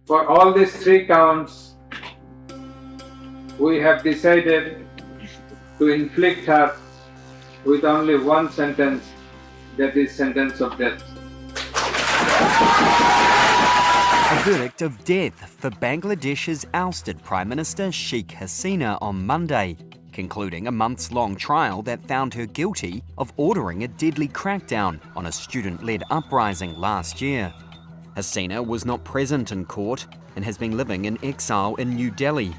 For all these 3 counts, we have decided to inflict her with only one sentence, that is sentence of death. A verdict of death for Bangladesh's ousted Prime Minister Sheikh Hasina on Monday, concluding a months-long trial that found her guilty of ordering a deadly crackdown on a student-led uprising last year. Hasina was not present in court and has been living in exile in New Delhi.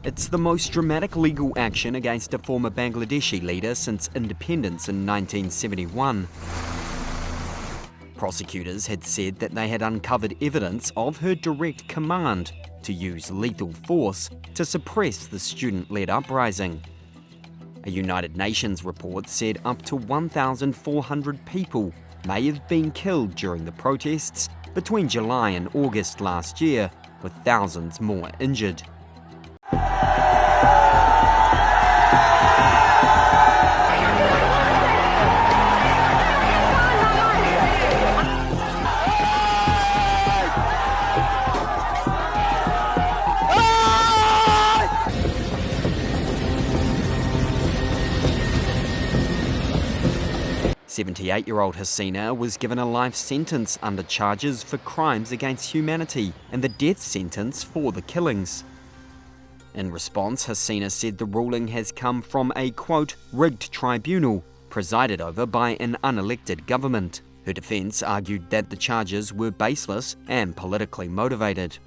It's the most dramatic legal action against a former Bangladeshi leader since independence in 1971. Prosecutors had said that they had uncovered evidence of her direct command to use lethal force to suppress the student-led uprising. A United Nations report said up to 1,400 people may have been killed during the protests between July and August last year, with thousands more injured. 78-year-old Hasina was given a life sentence under charges for crimes against humanity and the death sentence for the killings. In response, Hasina said the ruling has come from a, quote, rigged tribunal presided over by an unelected government. Her defence argued that the charges were baseless and politically motivated.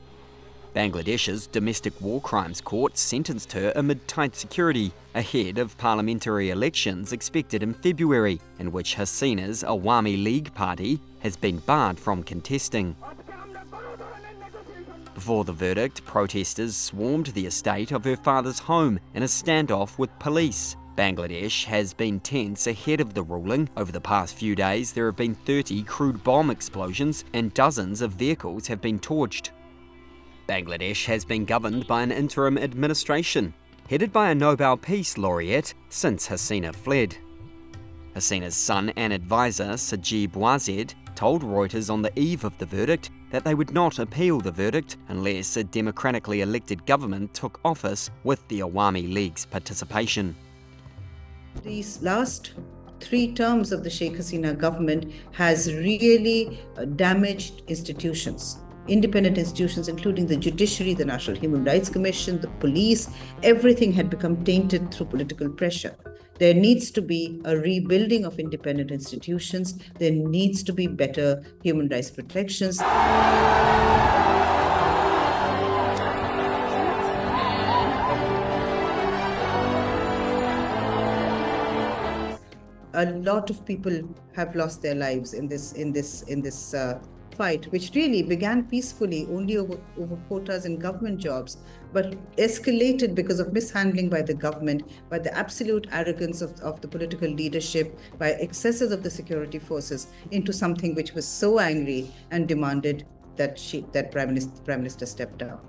Bangladesh's Domestic War Crimes Court sentenced her amid tight security ahead of parliamentary elections expected in February, in which Hasina's Awami League party has been barred from contesting. Before the verdict, protesters swarmed the estate of her father's home in a standoff with police. Bangladesh has been tense ahead of the ruling. Over the past few days, there have been 30 crude bomb explosions and dozens of vehicles have been torched. Bangladesh has been governed by an interim administration, headed by a Nobel Peace Laureate since Hasina fled. Hasina's son and advisor, Sajib Wazid, told Reuters on the eve of the verdict that they would not appeal the verdict unless a democratically elected government took office with the Awami League's participation. These last 3 terms of the Sheikh Hasina government has really damaged institutions. Independent institutions, including the judiciary, the National Human Rights Commission, the police, everything had become tainted through political pressure. There needs to be a rebuilding of independent institutions. There needs to be better human rights protections. A lot of people have lost their lives in this fight, which really began peacefully only over quotas in government jobs, but escalated because of mishandling by the government, by the absolute arrogance of the political leadership, by excesses of the security forces, into something which was so angry and demanded that Prime Minister step down.